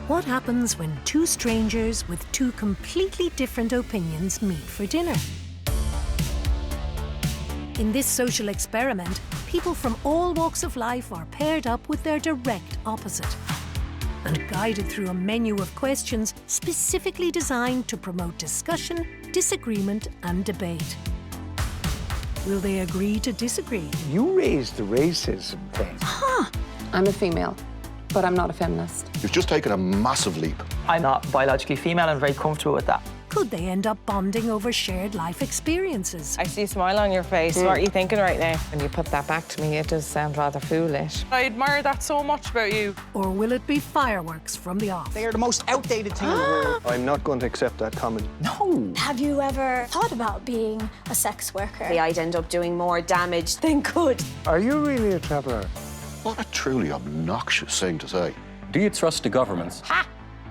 What happens when two strangers with two completely different opinions meet for dinner? In this social experiment, people from all walks of life are paired up with their direct opposite and guided through a menu of questions specifically designed to promote discussion, disagreement and debate. Will they agree to disagree? You raised the racism thing. I'm a female, but I'm not a feminist. You've just taken a massive leap. I'm not biologically female and very comfortable with that. Could they end up bonding over shared life experiences? I see a smile on your face. What are you thinking right now? When you put that back to me, it does sound rather foolish. I admire that so much about you. Or will it be fireworks from the off? They are the most outdated thing in the world. I'm not going to accept that comment. No. Have you ever thought about being a sex worker? I'd end up doing more damage than good. Are you really a traveller? What a truly obnoxious thing to say. Do you trust the governments?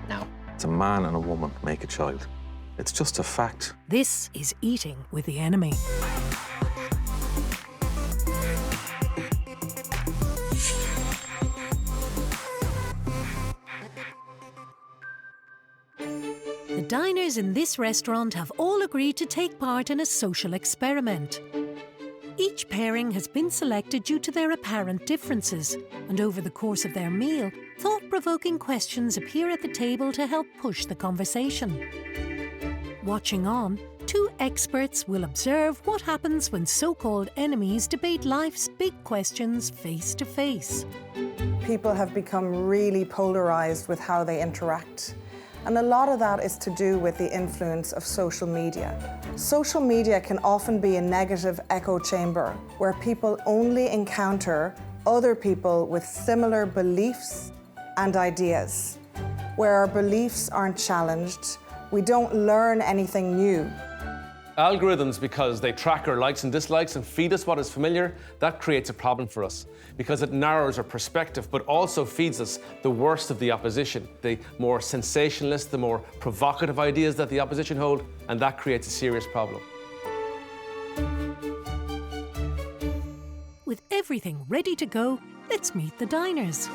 No. It's a man and a woman make a child. It's just a fact. This is Eating with the Enemy. The diners in this restaurant have all agreed to take part in a social experiment. Each pairing has been selected due to their apparent differences, and over the course of their meal, thought-provoking questions appear at the table to help push the conversation. Watching on, two experts will observe what happens when so-called enemies debate life's big questions face to face. People have become really polarised with how they interact. And a lot of that is to do with the influence of social media. Social media can often be a negative echo chamber where people only encounter other people with similar beliefs and ideas. Where our beliefs aren't challenged, we don't learn anything new. Algorithms, because they track our likes and dislikes and feed us what is familiar, that creates a problem for us because it narrows our perspective but also feeds us the worst of the opposition, the more sensationalist, the more provocative ideas that the opposition hold, and that creates a serious problem. With everything ready to go, let's meet the diners.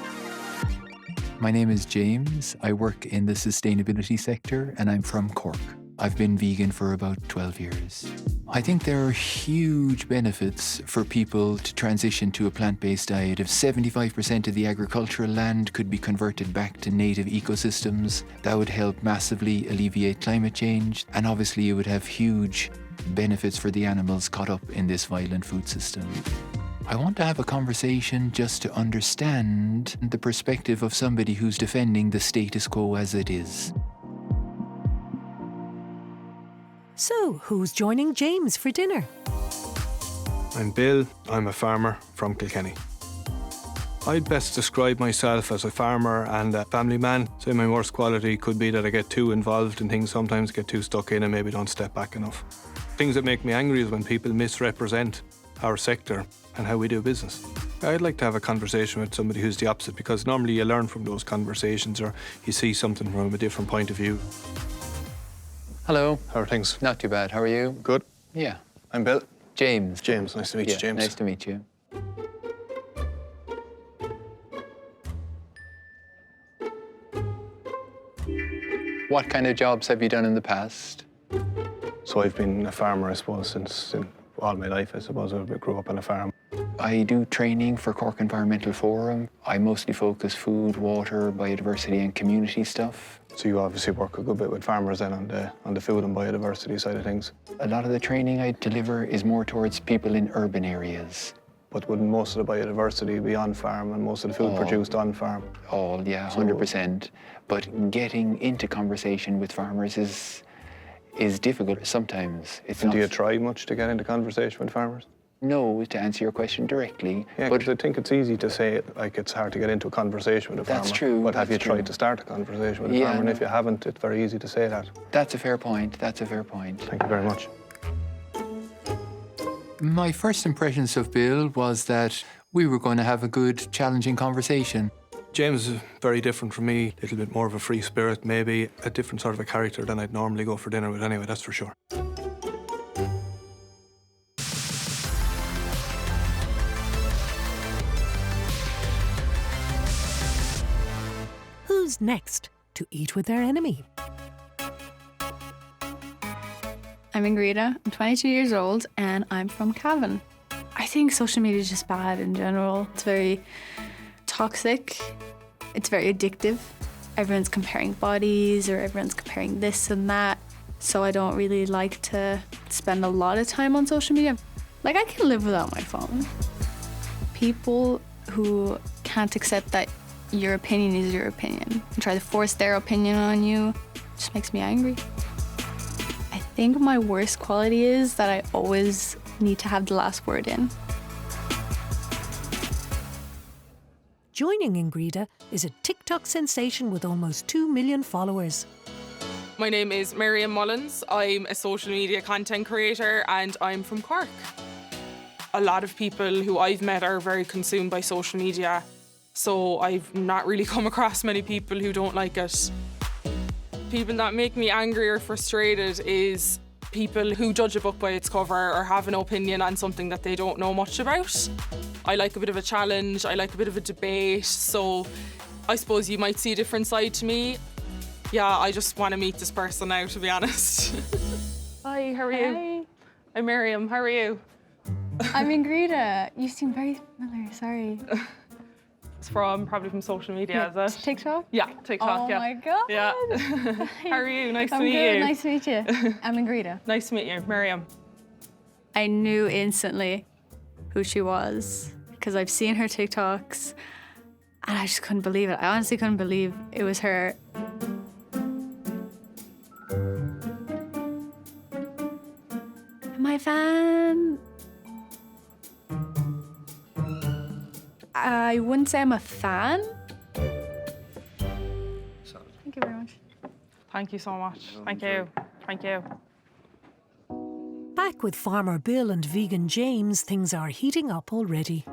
My name is James. I work in the sustainability sector and I'm from Cork. I've been vegan for about 12 years. I think there are huge benefits for people to transition to a plant-based diet. If 75% of the agricultural land could be converted back to native ecosystems, that would help massively alleviate climate change. And obviously it would have huge benefits for the animals caught up in this violent food system. I want to have a conversation just to understand the perspective of somebody who's defending the status quo as it is. So, who's joining James for dinner? I'm Bill. I'm a farmer from Kilkenny. I'd best describe myself as a farmer and a family man. So my worst quality could be that I get too involved in things, sometimes get too stuck in and maybe don't step back enough. Things that make me angry is when people misrepresent our sector and how we do business. I'd like to have a conversation with somebody who's the opposite, because normally you learn from those conversations or you see something from a different point of view. Hello. How are things? Not too bad. How are you? Good. Yeah. I'm Bill. James. James, nice to meet you, James. Nice to meet you. What kind of jobs have you done in the past? So I've been a farmer, I suppose, since all my life, I suppose. I grew up on a farm. I do training for Cork Environmental Forum. I mostly focus food, water, biodiversity and community stuff. So you obviously work a good bit with farmers then on the food and biodiversity side of things. A lot of the training I deliver is more towards people in urban areas. But wouldn't most of the biodiversity be on farm and most of the food produced on farm? All, yeah, 100%. But getting into conversation with farmers is difficult sometimes. And do you try much to get into conversation with farmers? No, to answer your question directly. Yeah, but I think it's easy to say it, like it's hard to get into a conversation with a farmer. That's true. But have you tried to start a conversation with a farmer? And if you haven't, it's very easy to say that. That's a fair point. That's a fair point. Thank you very much. My first impressions of Bill was that we were going to have a good, challenging conversation. James is very different from me, a little bit more of a free spirit, maybe a different sort of a character than I'd normally go for dinner with anyway, that's for sure. Who's next? to eat with their enemy. I'm Ingrida, I'm 22 years old and I'm from Cavan. I think social media is just bad in general. It's very toxic, it's very addictive. Everyone's comparing bodies or everyone's comparing this and that. So I don't really like to spend a lot of time on social media. Like, I can live without my phone. People who can't accept that your opinion is your opinion and try to force their opinion on you just makes me angry. I think my worst quality is that I always need to have the last word in. Joining Ingrida is a TikTok sensation with almost 2 million followers. My name is Miriam Mullins. I'm a social media content creator and I'm from Cork. A lot of people who I've met are very consumed by social media, so I've not really come across many people who don't like it. People that make me angry or frustrated is people who judge a book by its cover or have an opinion on something that they don't know much about. I like a bit of a challenge, I like a bit of a debate, so I suppose you might see a different side to me. Yeah, I just want to meet this person now, to be honest. Hi, how are you? Hi. I'm Miriam, how are you? I'm Ingrida. You seem very familiar, sorry. It's probably from social media, is it? TikTok? Yeah, TikTok, yeah. Oh my God. Yeah. How are you? Nice to I'm meet good. you. Nice to meet you. I'm Ingrida. Nice to meet you, Miriam. I knew instantly who she was because I've seen her TikToks and I just couldn't believe it. I honestly couldn't believe it was her. Am I a fan? I wouldn't say I'm a fan. Thank you very much. Thank you so much. Thank you. Thank you. Back with Farmer Bill and Vegan James, things are heating up already.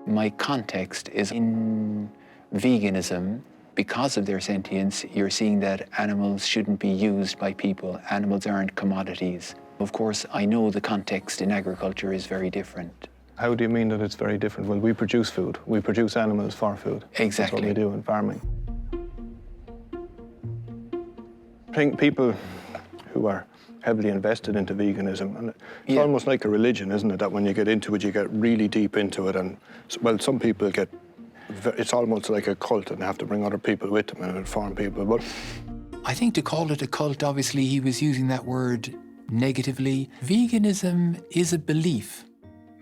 My context is in veganism. Because of their sentience, you're seeing that animals shouldn't be used by people. Animals aren't commodities. Of course, I know the context in agriculture is very different. How do you mean that it's very different? Well, we produce food. We produce animals for food. Exactly. That's what we do in farming. I think people who are heavily invested into veganism, and it's almost like a religion, isn't it? That when you get into it, you get really deep into it. And, well, some people get, it's almost like a cult and have to bring other people with them and inform people. But I think to call it a cult, obviously he was using that word negatively. Veganism is a belief,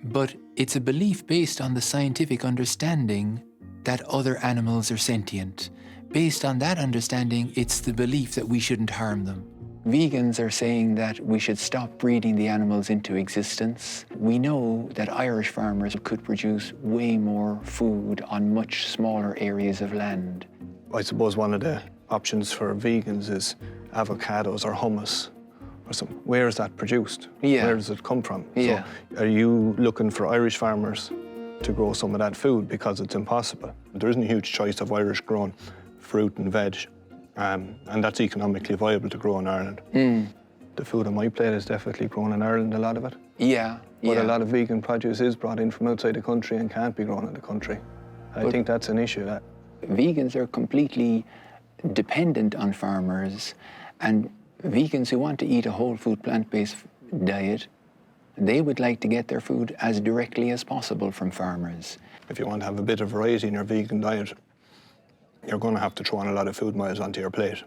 but it's a belief based on the scientific understanding that other animals are sentient. Based on that understanding, it's the belief that we shouldn't harm them. Vegans are saying that we should stop breeding the animals into existence. We know that Irish farmers could produce way more food on much smaller areas of land. I suppose one of the options for vegans is avocados or hummus. Where is that produced? Yeah. Where does it come from? Yeah. So are you looking for Irish farmers to grow some of that food? Because it's impossible. There isn't a huge choice of Irish grown fruit and veg, and that's economically viable to grow in Ireland. The food on my plate is definitely grown in Ireland, a lot of it. Yeah, But a lot of vegan produce is brought in from outside the country and can't be grown in the country. I think that's an issue. That vegans are completely dependent on farmers, and vegans who want to eat a whole food plant-based diet, they would like to get their food as directly as possible from farmers. if you want to have a bit of variety in your vegan diet, you're going to have to throw on a lot of food miles onto your plate.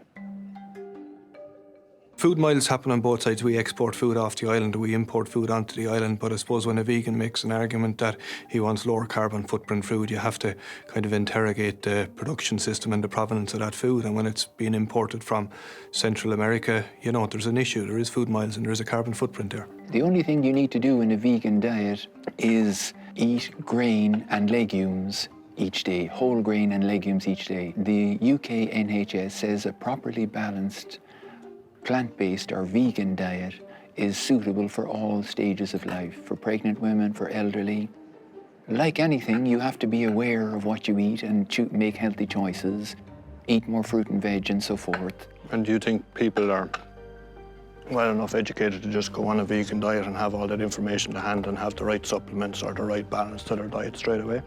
Food miles happen on both sides. We export food off the island, we import food onto the island, but I suppose when a vegan makes an argument that he wants lower carbon footprint food, you have to kind of interrogate the production system and the provenance of that food. And when it's being imported from Central America, you know, there's an issue. There is food miles and there is a carbon footprint there. The only thing you need to do in a vegan diet is eat grain and legumes each day, whole grain and legumes each day. The UK NHS says a properly balanced plant-based or vegan diet is suitable for all stages of life, for pregnant women, for elderly. Like anything, you have to be aware of what you eat and make healthy choices, eat more fruit and veg and so forth. And do you think people are well enough educated to just go on a vegan diet and have all that information to hand and have the right supplements or the right balance to their diet straight away?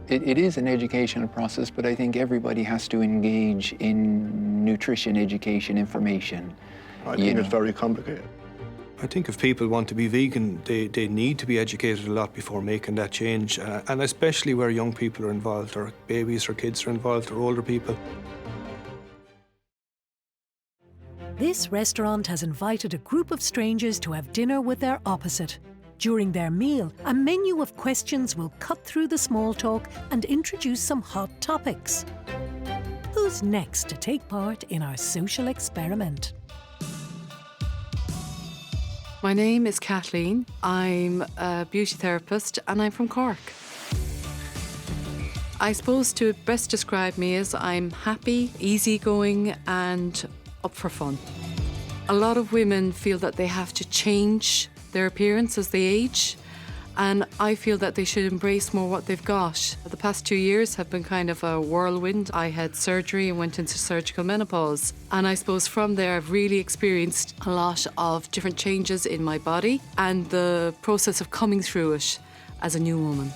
It is an educational process, but I think everybody has to engage in nutrition, education, information. I think it's very complicated. I think if people want to be vegan, they need to be educated a lot before making that change, and especially where young people are involved, or babies or kids are involved, or older people. This restaurant has invited a group of strangers to have dinner with their opposite. During their meal, a menu of questions will cut through the small talk and introduce some hot topics. Who's next to take part in our social experiment? My name is Kathleen. I'm a beauty therapist and I'm from Cork. I suppose to best describe me as I'm happy, easygoing and up for fun. A lot of women feel that they have to change their appearance as they age, and I feel that they should embrace more what they've got. The past 2 years have been kind of a whirlwind. I had surgery and went into surgical menopause, and I suppose from there I've really experienced a lot of different changes in my body and the process of coming through it as a new woman.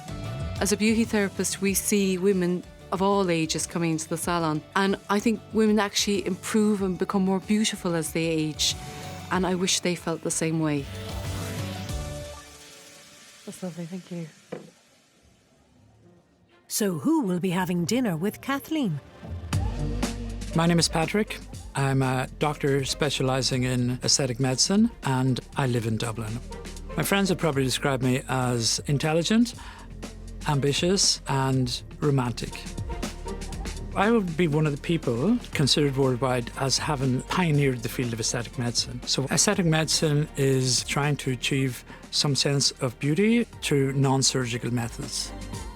As a beauty therapist, we see women of all ages coming into the salon, and I think women actually improve and become more beautiful as they age, and I wish they felt the same way. That's lovely, thank you. So who will be having dinner with Kathleen? My name is Patrick. I'm a doctor specialising in aesthetic medicine and I live in Dublin. My friends would probably describe me as intelligent, ambitious and romantic. I would be one of the people considered worldwide as having pioneered the field of aesthetic medicine. So aesthetic medicine is trying to achieve some sense of beauty through non-surgical methods.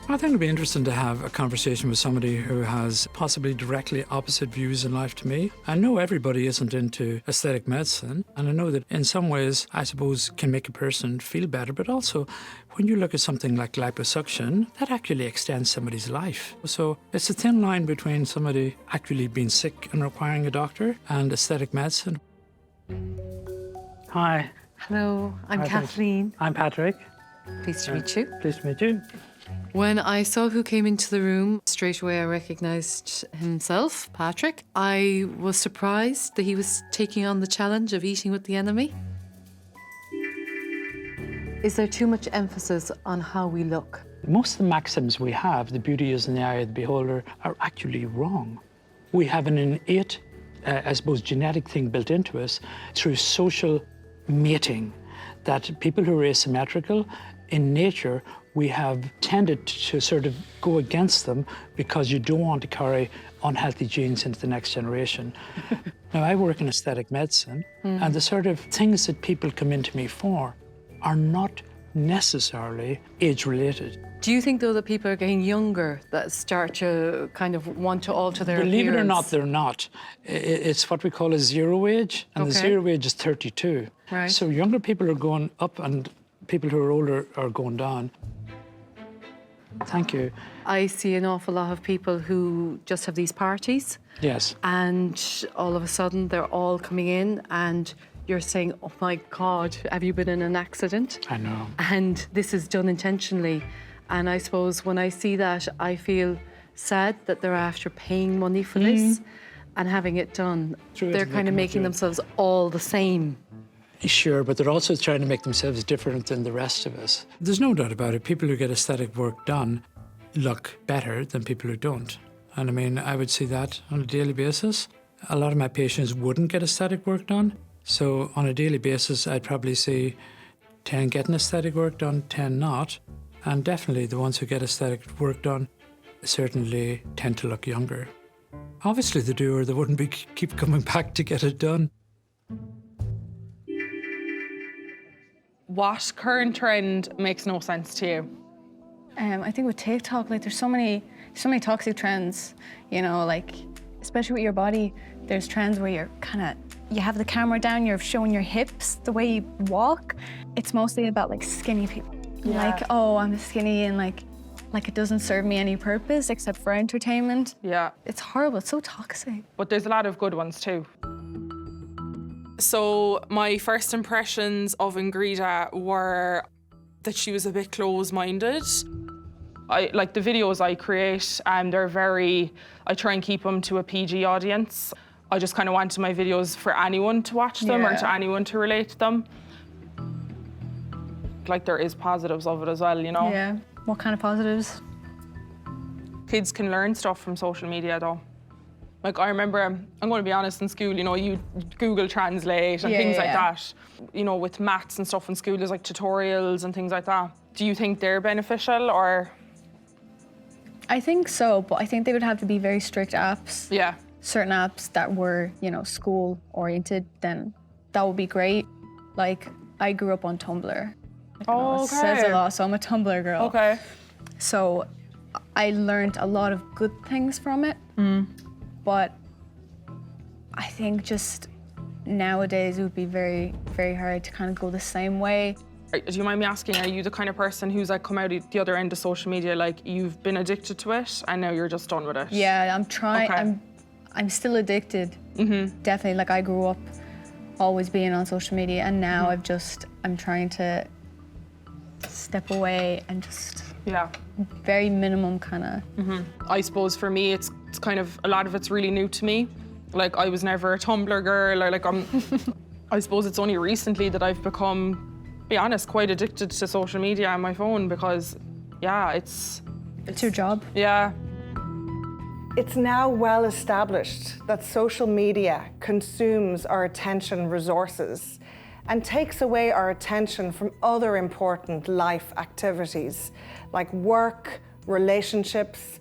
I think it'd be interesting to have a conversation with somebody who has possibly directly opposite views in life to me. I know everybody isn't into aesthetic medicine, and I know that in some ways, I suppose, can make a person feel better, but also when you look at something like liposuction, that actually extends somebody's life. So it's a thin line between somebody actually being sick and requiring a doctor and aesthetic medicine. Hi. Hello, I'm Kathleen. I'm Patrick. Pleased to meet you. Pleased to meet you. When I saw who came into the room, straight away I recognised himself, Patrick. I was surprised that he was taking on the challenge of eating with the enemy. Is there too much emphasis on how we look? Most of the maxims we have, the beauty is in the eye of the beholder, are actually wrong. We have an innate, I suppose, genetic thing built into us through social mating, that people who are asymmetrical, in nature, we have tended to sort of go against them because you don't want to carry unhealthy genes into the next generation. Now, I work in aesthetic medicine, and the sort of things that people come into me for are not necessarily age-related. Do you think, though, that people are getting younger that start to kind of want to alter their Believe appearance? it or not, they're not. It's what we call a zero age, and the zero age is 32. Right. So younger people are going up and people who are older are going down. Thank you. I see an awful lot of people who just have these parties. Yes. And all of a sudden they're all coming in and you're saying, oh my God, have you been in an accident? I know. And this is done intentionally. And I suppose when I see that, I feel sad that they're after paying money for this and having it done. They're kind of making themselves all the same. Sure, but they're also trying to make themselves different than the rest of us. There's no doubt about it. People who get aesthetic work done look better than people who don't. And I mean, I would see that on a daily basis. A lot of my patients wouldn't get aesthetic work done. So on a daily basis, I'd probably see 10 getting aesthetic work done, 10 not. And definitely the ones who get aesthetic work done certainly tend to look younger. Obviously they do, or they wouldn't be keep coming back to get it done. What current trend makes no sense to you? I think with TikTok, like there's so many toxic trends, you know, like especially with your body, there's trends where you're you have the camera down, you're showing your hips, the way you walk. It's mostly about like skinny people. Yeah. Like, oh, I'm skinny and like it doesn't serve me any purpose except for entertainment. Yeah. It's horrible, it's so toxic. But there's a lot of good ones too. So my first impressions of Ingrida were that she was a bit close-minded. Like the videos I create, I try and keep them to a PG audience. I just kind of wanted my videos for anyone to watch them or to anyone to relate to them. Like, there is positives of it as well, you know? Yeah. What kind of positives? Kids can learn stuff from social media, though. Like, I remember, I'm going to be honest, in school, you know, you Google Translate and things like that. You know, with maths and stuff in school, there's like tutorials and things like that. Do you think they're beneficial, or? I think so, but I think they would have to be very strict apps. Yeah. Certain apps that were, you know, school-oriented, then that would be great. Like, I grew up on Tumblr. It says a lot, so I'm a Tumblr girl. Okay. So I learned a lot of good things from it, but I think just nowadays it would be very, very hard to kind of go the same way. Do you mind me asking, are you the kind of person who's like come out the other end of social media, like you've been addicted to it and now you're just done with it? Yeah, I'm trying. Okay. I'm still addicted. Definitely, like I grew up always being on social media, and now I'm trying to step away and just very minimum kind of. I suppose for me, it's kind of, a lot of it's really new to me. Like, I was never a Tumblr girl, or like I suppose it's only recently that I've become, be honest, quite addicted to social media on my phone, because it's your job. Yeah. It's now well established that social media consumes our attention resources and takes away our attention from other important life activities like work, relationships,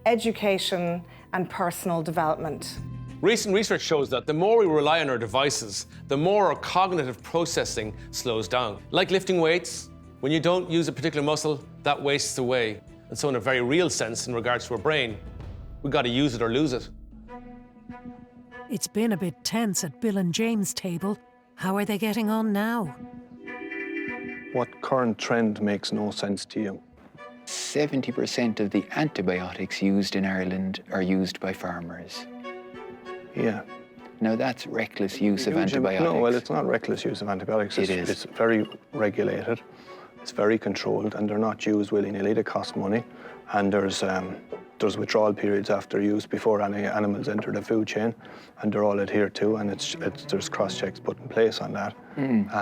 education, and personal development. Recent research shows that the more we rely on our devices, the more our cognitive processing slows down. Like lifting weights, when you don't use a particular muscle, that wastes away. And so in a very real sense, in regards to our brain, we've got to use it or lose it. It's been a bit tense at Bill and James' table. How are they getting on now? What current trend makes no sense to you? 70% of the antibiotics used in Ireland are used by farmers. Yeah. Now that's reckless use of antibiotics. No, well, it's not reckless use of antibiotics. It's very regulated, it's very controlled, and they're not used willy-nilly. They cost money, and there's withdrawal periods after use before any animals enter the food chain, and they're all adhered to, and there's cross-checks put in place on that.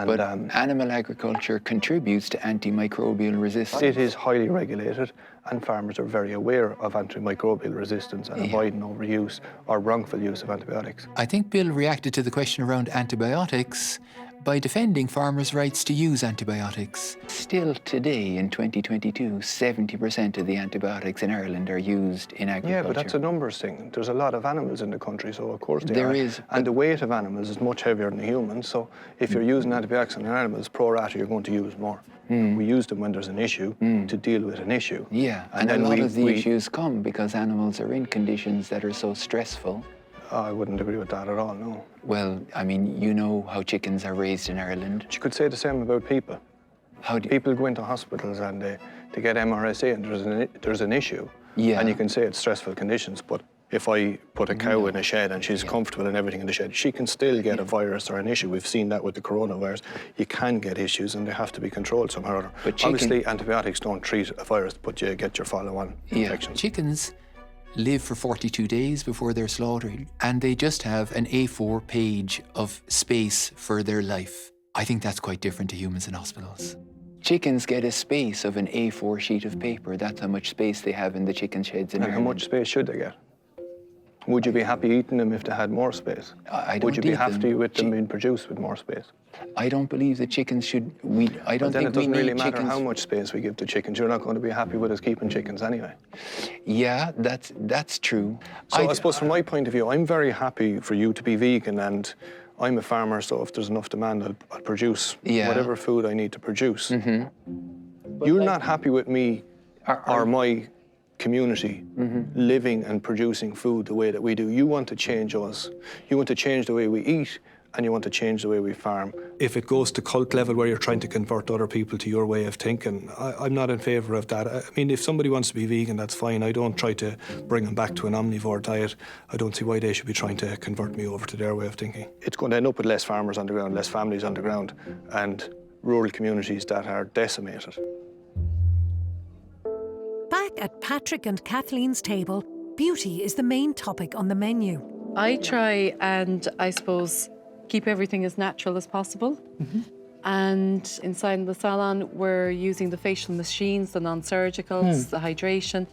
But animal agriculture contributes to antimicrobial resistance. It is highly regulated, and farmers are very aware of antimicrobial resistance and avoiding overuse or wrongful use of antibiotics. I think Bill reacted to the question around antibiotics by defending farmers' rights to use antibiotics. Still today, in 2022, 70% of the antibiotics in Ireland are used in agriculture. Yeah, but that's a numbers thing. There's a lot of animals in the country, so of course they There are. is. And the weight of animals is much heavier than the humans, so if you're using antibiotics on animals, pro rata, you're going to use more. We use them when there's an issue to deal with an issue. Yeah, and a lot of the issues come because animals are in conditions that are so stressful. I wouldn't agree with that at all, no. Well, I mean, you know how chickens are raised in Ireland. You could say the same about people. People go into hospitals and they get MRSA and there's an issue. Yeah. And you can say it's stressful conditions, but if I put a cow in a shed and she's comfortable and everything in the shed, she can still get a virus or an issue. We've seen that with the coronavirus. You can get issues and they have to be controlled somehow or other. But obviously, antibiotics don't treat a virus, but you get your follow-on infections. Chickens live for 42 days before they're slaughtered, and they just have an A4 page of space for their life. I think that's quite different to humans in hospitals. Chickens get a space of an A4 sheet of paper. That's how much space they have in the chicken sheds in Ireland. And how much space should they get? Would you be happy eating them if they had more space? I don't Would you be eat them. happy with them being produced with more space? I don't believe that chickens should. I don't think we need chickens. Then it doesn't really matter how much space we give to chickens. You're not going to be happy with us keeping chickens anyway. Yeah, that's true. So I suppose from my point of view, I'm very happy for you to be vegan, and I'm a farmer, so if there's enough demand, I'll produce whatever food I need to produce. You're not happy with me or my community living and producing food the way that we do. You want to change us. You want to change the way we eat, and you want to change the way we farm. If it goes to cult level where you're trying to convert other people to your way of thinking, I'm not in favour of that. I mean, if somebody wants to be vegan, that's fine. I don't try to bring them back to an omnivore diet. I don't see why they should be trying to convert me over to their way of thinking. It's going to end up with less farmers on the ground, less families on the ground, and rural communities that are decimated. Back at Patrick and Kathleen's table, beauty is the main topic on the menu. I try and, I suppose, keep everything as natural as possible. And inside the salon, we're using the facial machines, the non-surgicals, the hydration.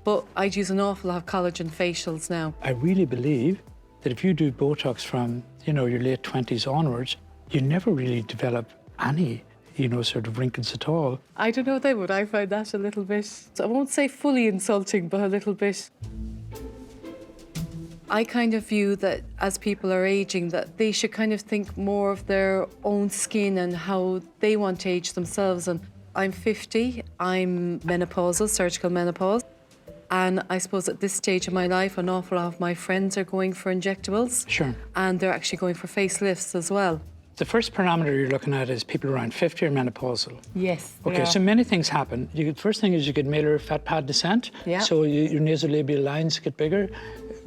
But I'd use an awful lot of collagen facials now. I really believe that if you do Botox from, your late 20s onwards, you never really develop any, sort of wrinkles at all. I don't know then, but I find that a little bit, I won't say fully insulting, but a little bit. I kind of view that as people are aging, that they should kind of think more of their own skin and how they want to age themselves. And I'm 50, I'm menopausal, surgical menopause. And I suppose at this stage of my life, an awful lot of my friends are going for injectables. Sure. And they're actually going for facelifts as well. The first parameter you're looking at is people around 50 are menopausal. Yes. Okay, so many things happen. First thing is you get malar fat pad descent. Yeah. So your nasolabial lines get bigger.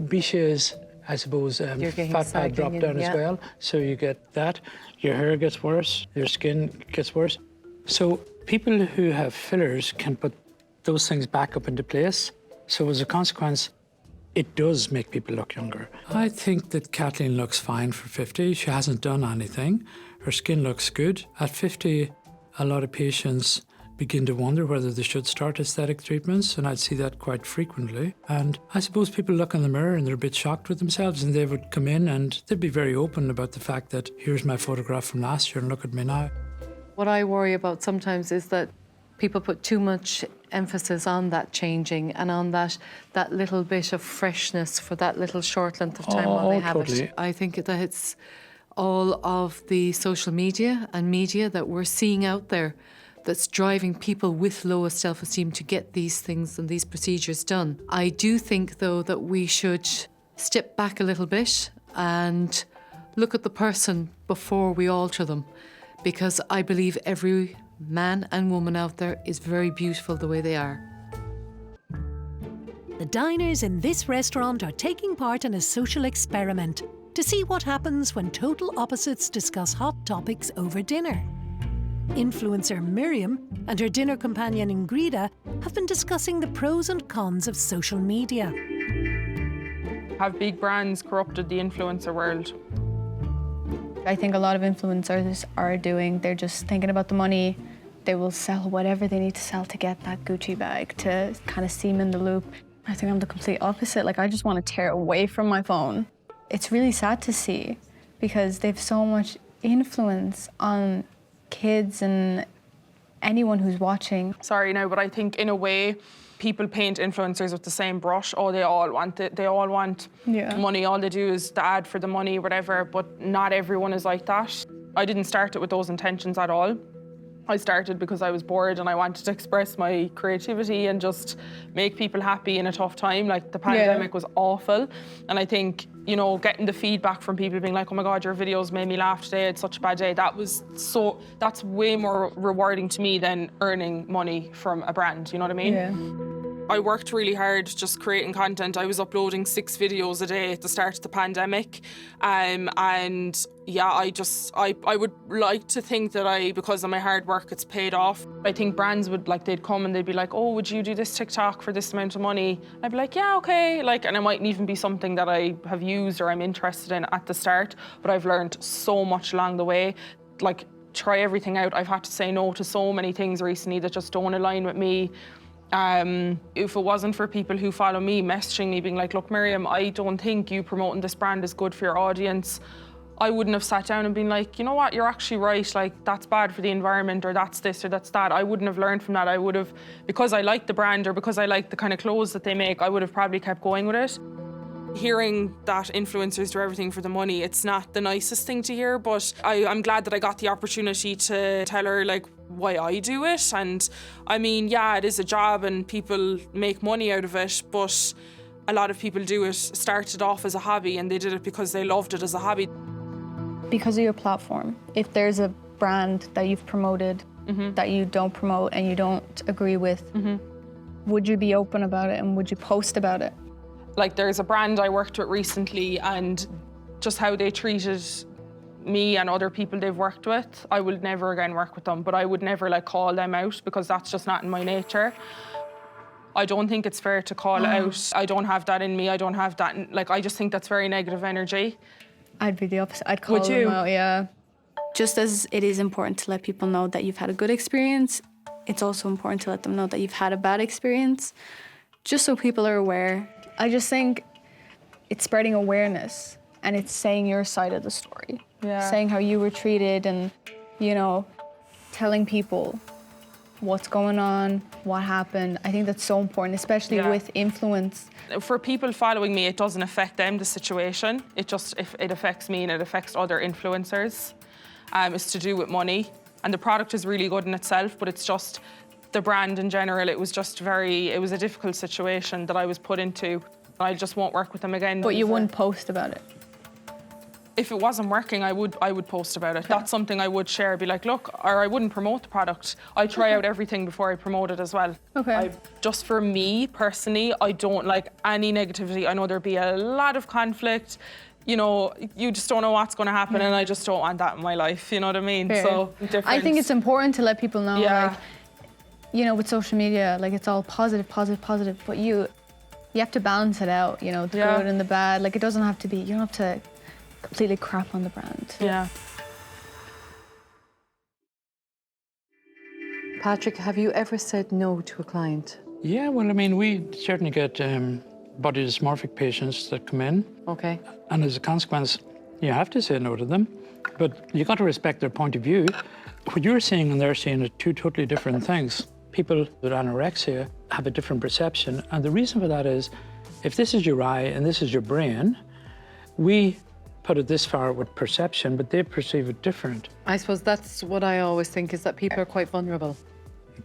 Biche's, I suppose, fat pad drop down as well. So you get that. Your hair gets worse. Your skin gets worse. So people who have fillers can put those things back up into place. So as a consequence, it does make people look younger. I think that Kathleen looks fine for 50. She hasn't done anything. Her skin looks good. At 50, a lot of patients begin to wonder whether they should start aesthetic treatments, and I'd see that quite frequently. And I suppose people look in the mirror and they're a bit shocked with themselves, and they would come in and they'd be very open about the fact that here's my photograph from last year and look at me now. What I worry about sometimes is that people put too much emphasis on that changing and on that little bit of freshness for that little short length of time while they have it. I think that it's all of the social media and media that we're seeing out there that's driving people with lower self-esteem to get these things and these procedures done. I do think, though, that we should step back a little bit and look at the person before we alter them, because I believe every man and woman out there is very beautiful the way they are. The diners in this restaurant are taking part in a social experiment to see what happens when total opposites discuss hot topics over dinner. Influencer Miriam and her dinner companion Ingrida have been discussing the pros and cons of social media. Have big brands corrupted the influencer world? I think a lot of influencers are they're just thinking about the money. They will sell whatever they need to sell to get that Gucci bag, to kind of seem in the loop. I think I'm the complete opposite. Like, I just want to tear away from my phone. It's really sad to see because they have so much influence on kids and anyone who's watching. Sorry now, but I think in a way, people paint influencers with the same brush. Oh, they all want it. They all want money. All they do is the ad for the money, whatever. But not everyone is like that. I didn't start it with those intentions at all. I started because I was bored and I wanted to express my creativity and just make people happy in a tough time. Like, the pandemic was awful. And I think, getting the feedback from people being like, oh my God, your videos made me laugh today, it's such a bad day. That's way more rewarding to me than earning money from a brand, you know what I mean? Yeah. I worked really hard just creating content. I was uploading 6 videos a day at the start of the pandemic. And yeah, I would like to think that because of my hard work, it's paid off. I think brands they'd come and they'd be like, oh, would you do this TikTok for this amount of money? I'd be like, yeah, okay. And it mightn't even be something that I have used or I'm interested in at the start, but I've learned so much along the way. Try everything out. I've had to say no to so many things recently that just don't align with me. If it wasn't for people who follow me messaging me being like, look, Miriam, I don't think you promoting this brand is good for your audience, I wouldn't have sat down and been like, you know what, you're actually right, that's bad for the environment, or that's this or that's that. I wouldn't have learned from that. I would have, because I like the brand or because I like the kind of clothes that they make, I would have probably kept going with it. Hearing that influencers do everything for the money, it's not the nicest thing to hear, but I'm glad that I got the opportunity to tell her why I do it. And I mean, yeah, it is a job and people make money out of it, but a lot of people started off as a hobby and they did it because they loved it as a hobby. Because of your platform, if there's a brand that you've promoted that you don't promote and you don't agree with, would you be open about it and would you post about it? There's a brand I worked with recently and just how they treated me and other people they've worked with, I will never again work with them, but I would never call them out because that's just not in my nature. I don't think it's fair to call it out. I don't have that in me. I don't have that. Like, I just think that's very negative energy. I'd be the opposite. I'd call them out, yeah. Just as it is important to let people know that you've had a good experience, it's also important to let them know that you've had a bad experience, just so people are aware. I just think it's spreading awareness and it's saying your side of the story. Yeah. Saying how you were treated and, you know, telling people what's going on, what happened. I think that's so important, especially with influence. For people following me, it doesn't affect them, the situation. It affects me and it affects other influencers. It's to do with money. And the product is really good in itself, but it's just the brand in general. It was a difficult situation that I was put into. I just won't work with them again. But you wouldn't post about it? If it wasn't working, I would post about it. That's something I would share, be like, look, or I wouldn't promote the product. I try out everything before I promote it as well. Okay. Just for me, personally, I don't like any negativity. I know there'd be a lot of conflict. You know, you just don't know what's going to happen, and I just don't want that in my life, you know what I mean? Fair. So, I think it's important to let people know, like, you know, with social media, like, it's all positive, but you have to balance it out, you know, the good and the bad. Like, it doesn't have to be, you don't have to completely crap on the brand. Yeah. Patrick, have you ever said no to a client? Yeah, well, I mean, we certainly get body dysmorphic patients that come in. Okay. And as a consequence, you have to say no to them. But you got to respect their point of view. What you're seeing and they're seeing are two totally different things. People with anorexia have a different perception. And the reason for that is, if this is your eye and this is your brain, we put it this far with perception, but they perceive it different. I suppose that's what I always think, is that people are quite vulnerable.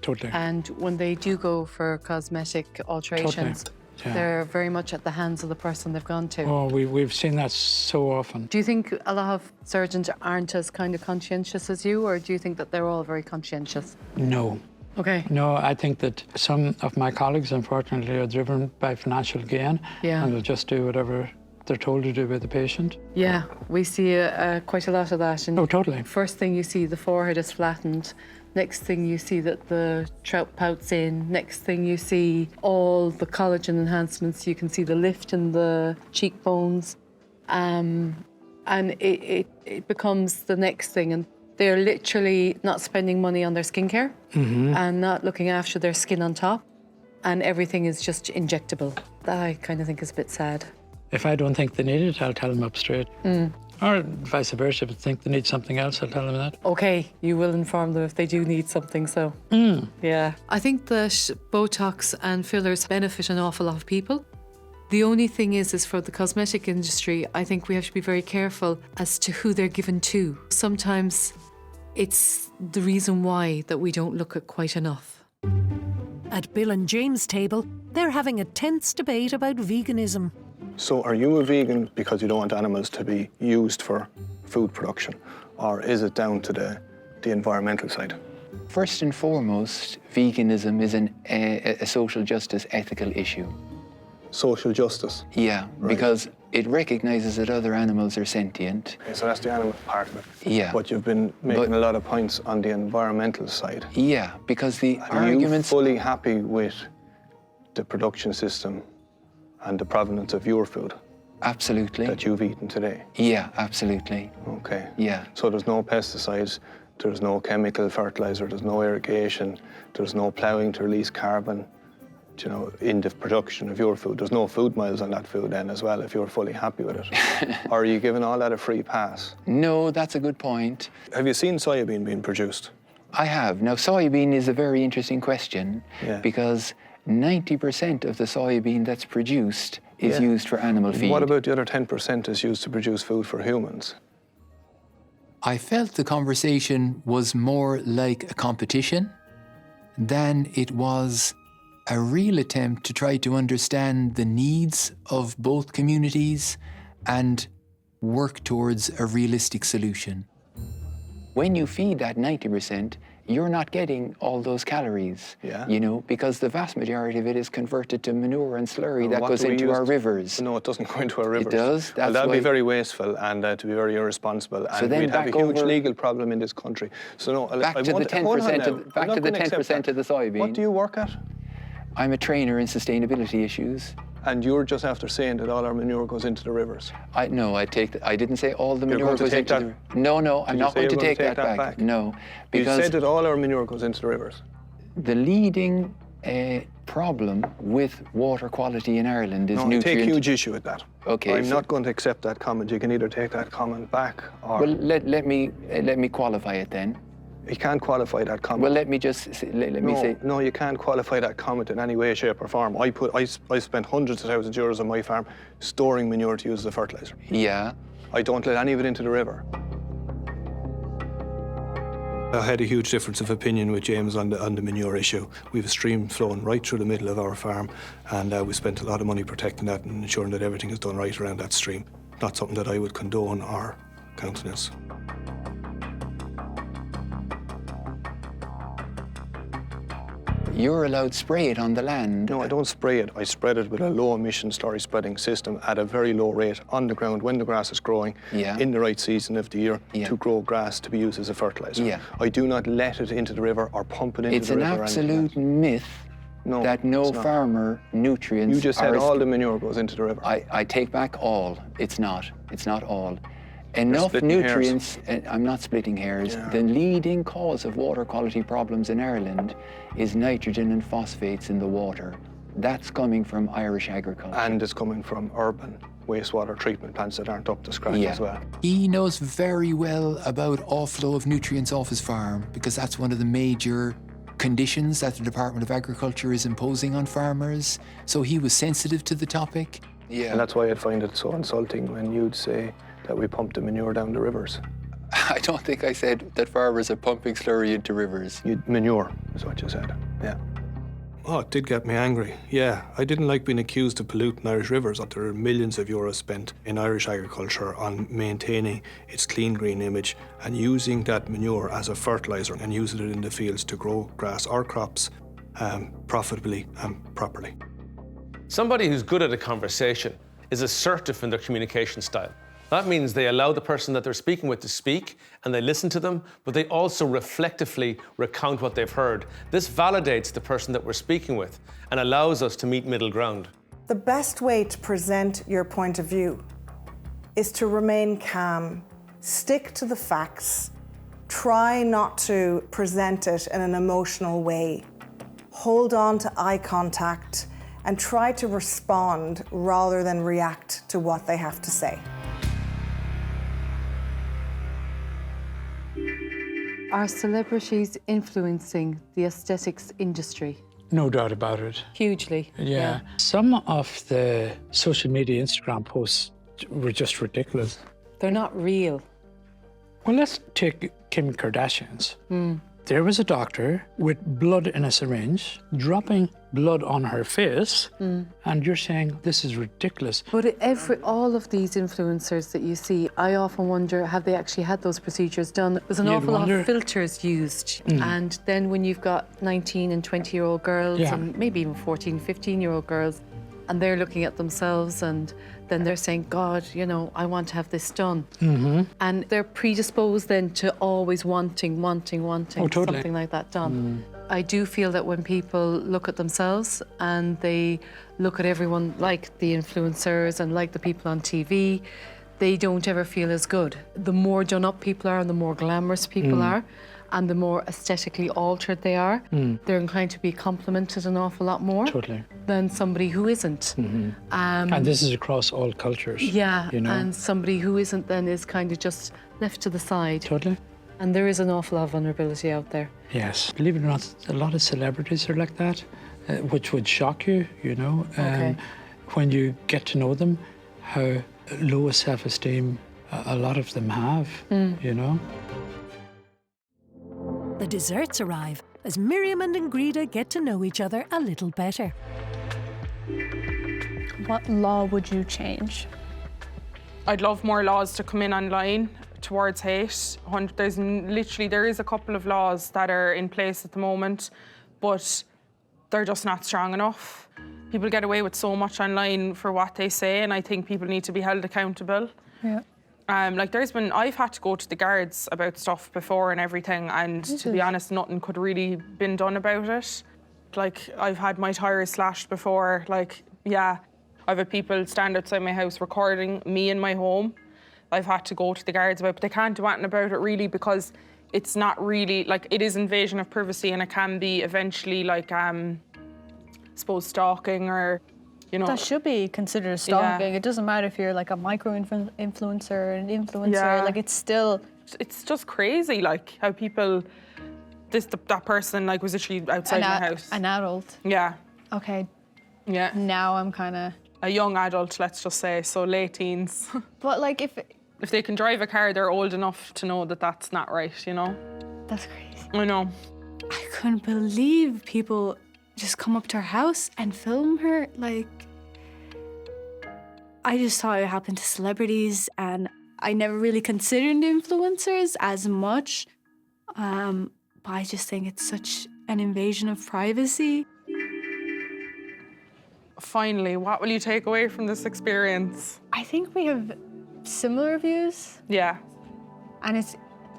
Totally. And when they do go for cosmetic alterations, they're very much at the hands of the person they've gone to. Oh, we've seen that so often. Do you think a lot of surgeons aren't as kind of conscientious as you, or do you think that they're all very conscientious? No. Okay. No, I think that some of my colleagues, unfortunately, are driven by financial gain and will just do whatever they're told to do by the patient. Yeah, we see quite a lot of that. And totally. First thing you see, the forehead is flattened. Next thing you see that the trout pout's in. Next thing you see all the collagen enhancements. You can see the lift in the cheekbones. And it becomes the next thing. And they're literally not spending money on their skincare and not looking after their skin on top. And everything is just injectable. That I kind of think is a bit sad. If I don't think they need it, I'll tell them up straight. Or vice versa, if I think they need something else, I'll tell them that. Okay, you will inform them if they do need something, so. Yeah. I think that Botox and fillers benefit an awful lot of people. The only thing is for the cosmetic industry, I think we have to be very careful as to who they're given to. Sometimes it's the reason why that we don't look at quite enough. At Bill and James' table, they're having a tense debate about veganism. So are you a vegan because you don't want animals to be used for food production? Or is it down to the environmental side? First and foremost, veganism is a social justice ethical issue. Social justice? Yeah, because it recognises that other animals are sentient. Okay, so that's the animal part of it. Yeah. But you've been making a lot of points on the environmental side. Yeah, because the Are arguments... you fully happy with the production system and the provenance of your food? Absolutely. That you've eaten today? Yeah, absolutely. Okay. Yeah. So there's no pesticides, there's no chemical fertilizer, there's no irrigation, there's no ploughing to release carbon, you know, in the production of your food. There's no food miles on that food then as well, if you're fully happy with it. Or are you giving all that a free pass? No, that's a good point. Have you seen soybean being produced? I have. Now, soybean is a very interesting question because 90% of the soybean that's produced is used for animal feed. What about the other 10% is used to produce food for humans? I felt the conversation was more like a competition than it was a real attempt to try to understand the needs of both communities and work towards a realistic solution. When you feed that 90%, you're not getting all those calories, you know, because the vast majority of it is converted to manure and slurry that goes into our rivers. No, it doesn't go into our rivers. It does? Well, that'd be very wasteful and to be very irresponsible. And we'd have a huge legal problem in this country. So no, back to the 10% of the soybean. What do you work at? I'm a trainer in sustainability issues. And you're just after saying that all our manure goes into the rivers? I didn't say all the You're manure going to goes take into that- the... No, I'm not going to take that back. No, You because said that all our manure goes into the rivers. the leading problem with water quality in Ireland is No, I nutrient... take huge issue with that. Okay. I'm not going to accept that comment. You can either take that comment back or... Well, let me qualify it then. You can't qualify that comment. Well, let me just let me say... No, you can't qualify that comment in any way, shape or form. I spent hundreds of thousands of euros on my farm storing manure to use as a fertiliser. Yeah. I don't let any of it into the river. I had a huge difference of opinion with James on the manure issue. We have a stream flowing right through the middle of our farm, and we spent a lot of money protecting that and ensuring that everything is done right around that stream. Not something that I would condone or countenance. You're allowed to spray it on the land. No, I don't spray it. I spread it with a low-emission slurry spreading system at a very low rate on the ground when the grass is growing in the right season of the year to grow grass to be used as a fertiliser. Yeah. I do not let it into the river or pump it into It's the an river. absolute myth that no farmer nutrients You just said all the manure goes into the river. I take back all. It's not. It's not all. Enough splitting nutrients, I'm not splitting hairs, the leading cause of water quality problems in Ireland is nitrogen and phosphates in the water. That's coming from Irish agriculture. And it's coming from urban wastewater treatment plants that aren't up to scratch as well. He knows very well about offload of nutrients off his farm because that's one of the major conditions that the Department of Agriculture is imposing on farmers. So he was sensitive to the topic. Yeah. And that's why I'd find it so insulting when you'd say that we pump the manure down the rivers. I don't think I said that farmers are pumping slurry into rivers. Manure is what you said, yeah. Oh, it did get me angry. Yeah, I didn't like being accused of polluting Irish rivers. There are millions of euros spent in Irish agriculture on maintaining its clean green image and using that manure as a fertiliser and using it in the fields to grow grass or crops profitably and properly. Somebody who's good at a conversation is assertive in their communication style. That means they allow the person that they're speaking with to speak and they listen to them, but they also reflectively recount what they've heard. This validates the person that we're speaking with and allows us to meet middle ground. The best way to present your point of view is to remain calm, stick to the facts, try not to present it in an emotional way, hold on to eye contact, and try to respond rather than react to what they have to say. Are celebrities influencing the aesthetics industry? No doubt about it. Hugely. Yeah. Some of the social media Instagram posts were just ridiculous. They're not real. Well, let's take Kim Kardashian's. There was a doctor with blood in a syringe, dropping blood on her face, and you're saying this is ridiculous. But all of these influencers that you see, I often wonder, have they actually had those procedures done? There's an awful lot of filters used. And then when you've got 19 and 20-year-old girls, and maybe even 14, 15-year-old girls, and they're looking at themselves and then they're saying, God, you know, I want to have this done. And they're predisposed then to always wanting something like that done. I do feel that when people look at themselves and they look at everyone like the influencers and like the people on TV, they don't ever feel as good. The more done up people are and the more glamorous people are, and the more aesthetically altered they are, they're inclined to be complimented an awful lot more than somebody who isn't. And this is across all cultures. Yeah, you know? and somebody who isn't then is kind of just left to the side. And there is an awful lot of vulnerability out there. Yes, believe it or not, a lot of celebrities are like that, which would shock you, you know, when you get to know them, how low a self-esteem a lot of them have, you know. The desserts arrive as Miriam and Ingrida get to know each other a little better. What law would you change? I'd love more laws to come in online towards hate. There is a couple of laws that are in place at the moment, but they're just not strong enough. People get away with so much online for what they say, and I think people need to be held accountable. Yeah. I've had to go to the guards about stuff before and everything, and to be honest, nothing could really been done about it. Like, I've had my tyres slashed before. Like, yeah, I've had people stand outside my house recording me in my home. I've had to go to the guards about it, but they can't do anything about it really because it's not really, like, it is invasion of privacy and it can be eventually like, I suppose, stalking or, you know. That should be considered stalking. Yeah. It doesn't matter if you're like a micro-influencer or an influencer, yeah. Like it's still... It's just crazy, like, how people, that person, like, was literally outside my house. An adult? Yeah. Okay. Yeah. Now I'm kind of... A young adult, let's just say, so late teens. But, like, if they can drive a car, they're old enough to know that that's not right, you know? That's crazy. I know. I couldn't believe people just come up to her house and film her. Like, I just thought it happened to celebrities, and I never really considered influencers as much. But I just think it's such an invasion of privacy. Finally, what will you take away from this experience? I think we have similar views. Yeah. And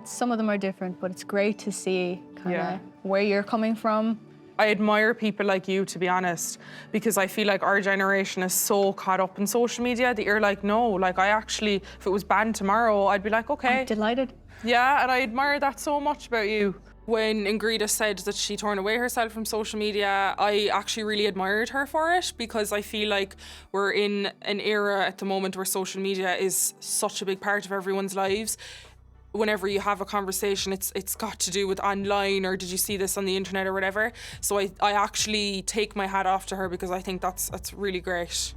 some of them are different, but it's great to see kind of where you're coming from. I admire people like you, to be honest, because I feel like our generation is so caught up in social media that you're like, no, like I actually, if it was banned tomorrow, I'd be like, okay. I'm delighted. Yeah, and I admire that so much about you. When Ingrida said that she turned away herself from social media, I actually really admired her for it because I feel like we're in an era at the moment where social media is such a big part of everyone's lives. Whenever you have a conversation, it's got to do with online or did you see this on the internet or whatever. So I actually take my hat off to her because I think that's really great.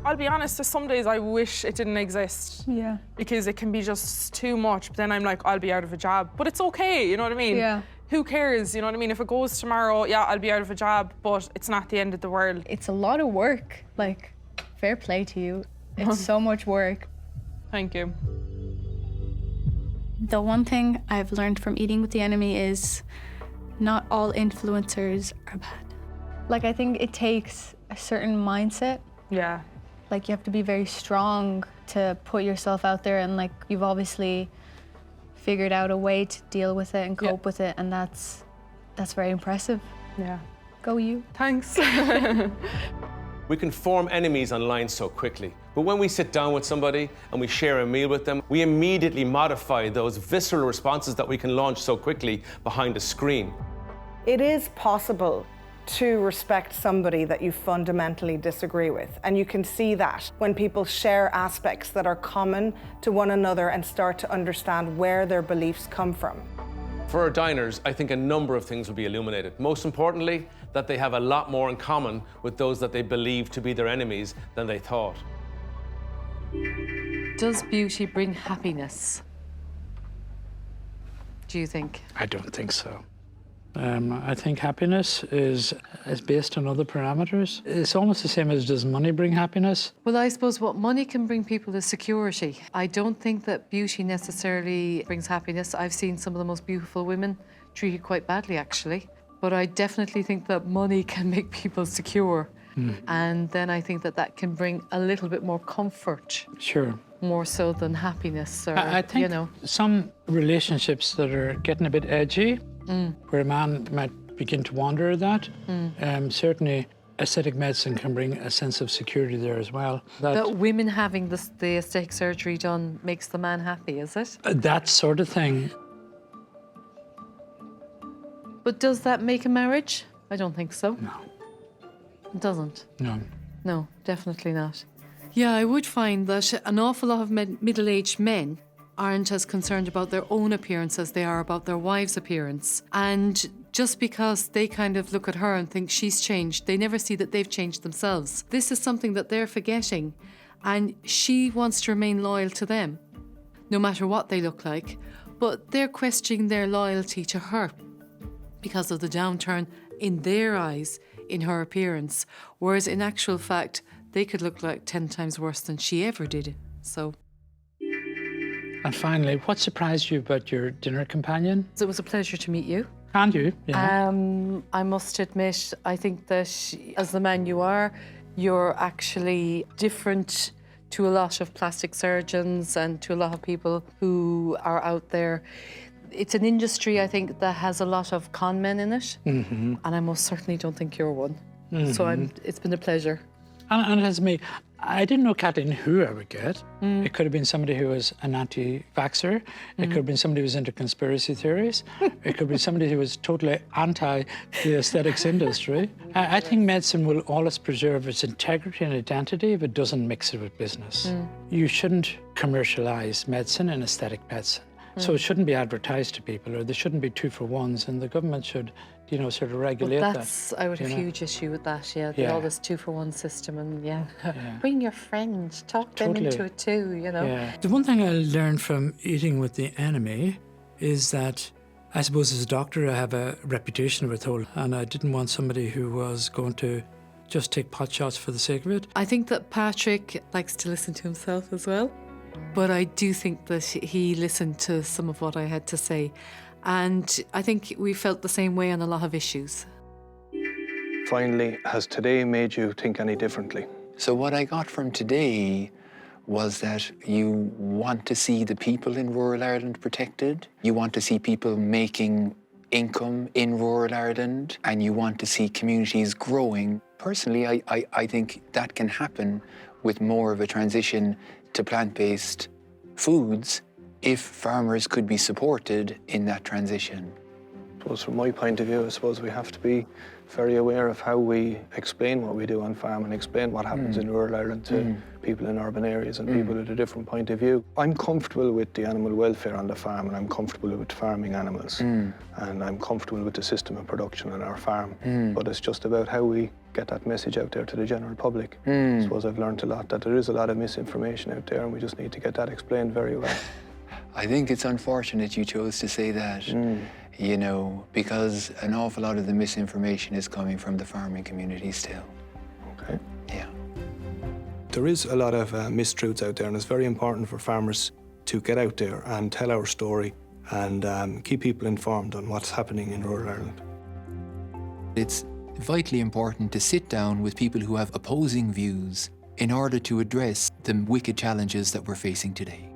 I'll be honest, there's some days I wish it didn't exist. Yeah. Because it can be just too much, but then I'm like, I'll be out of a job. But it's okay, you know what I mean? Yeah. Who cares, you know what I mean? If it goes tomorrow, yeah, I'll be out of a job, but it's not the end of the world. It's a lot of work, like, fair play to you. It's so much work. Thank you. The one thing I've learned from Eating with the Enemy is not all influencers are bad. Like, I think it takes a certain mindset. Yeah. Like, you have to be very strong to put yourself out there, and like, you've obviously figured out a way to deal with it and cope with it, and that's very impressive. Yeah. Go you. Thanks. We can form enemies online so quickly, but when we sit down with somebody and we share a meal with them, we immediately modify those visceral responses that we can launch so quickly behind a screen. It is possible to respect somebody that you fundamentally disagree with. And you can see that when people share aspects that are common to one another and start to understand where their beliefs come from. For our diners, I think a number of things will be illuminated. Most importantly, that they have a lot more in common with those that they believe to be their enemies than they thought. Does beauty bring happiness? Do you think? I don't think so. I think happiness is based on other parameters. It's almost the same as, does money bring happiness? Well, I suppose what money can bring people is security. I don't think that beauty necessarily brings happiness. I've seen some of the most beautiful women treated quite badly, actually. But I definitely think that money can make people secure. And then I think that can bring a little bit more comfort. Sure. More so than happiness, or, I think, you know. Some relationships that are getting a bit edgy, where a man might begin to wonder at that. Certainly, aesthetic medicine can bring a sense of security there as well. That women having the aesthetic surgery done makes the man happy, is it? That sort of thing. But does that make a marriage? I don't think so. No. It doesn't? No. No, definitely not. Yeah, I would find that an awful lot of middle-aged men aren't as concerned about their own appearance as they are about their wife's appearance. And just because they kind of look at her and think she's changed, they never see that they've changed themselves. This is something that they're forgetting, and she wants to remain loyal to them, no matter what they look like. But they're questioning their loyalty to her because of the downturn in their eyes in her appearance, whereas in actual fact, they could look like 10 times worse than she ever did. So. And finally, what surprised you about your dinner companion? It was a pleasure to meet you. And you, yeah. I must admit, I think that as the man you are, you're actually different to a lot of plastic surgeons and to a lot of people who are out there. It's an industry, I think, that has a lot of con men in it, Mm-hmm. and I most certainly don't think you're one. Mm-hmm. So it's been a pleasure. And as me, I didn't know, Kathleen, who I would get. Mm. It could have been somebody who was an anti-vaxxer. It could have been somebody who was into conspiracy theories. It could be somebody who was totally anti the aesthetics industry. I think medicine will always preserve its integrity and identity if it doesn't mix it with business. You shouldn't commercialise medicine and aesthetic medicine. So it shouldn't be advertised to people, or there shouldn't be 2-for-1s, and the government should, you know, sort of regulate that. I would have a you know. huge issue with that, yeah. Yeah. All this 2-for-1 system, and Yeah. bring your friends, talk them Totally. into it too, you know. Yeah. The one thing I learned from eating with the enemy is that I suppose as a doctor I have a reputation to withhold, and I didn't want somebody who was going to just take pot shots for the sake of it. I think that Patrick likes to listen to himself as well, but I do think that he listened to some of what I had to say, and I think we felt the same way on a lot of issues. Finally, has today made you think any differently? So what I got from today was that you want to see the people in rural Ireland protected, you want to see people making income in rural Ireland, and you want to see communities growing. Personally, I think that can happen with more of a transition to plant-based foods if farmers could be supported in that transition. I suppose from my point of view, I suppose we have to be very aware of how we explain what we do on farm and explain what happens in rural Ireland to people in urban areas and people with a different point of view. I'm comfortable with the animal welfare on the farm, and I'm comfortable with farming animals, and I'm comfortable with the system of production on our farm. But it's just about how we get that message out there to the general public. I suppose I've learned a lot that there is a lot of misinformation out there, and we just need to get that explained very well. I think it's unfortunate you chose to say that, you know, because an awful lot of the misinformation is coming from the farming community still. Okay. Yeah. There is a lot of mistruths out there, and it's very important for farmers to get out there and tell our story and keep people informed on what's happening in rural Ireland. It's vitally important to sit down with people who have opposing views in order to address the wicked challenges that we're facing today.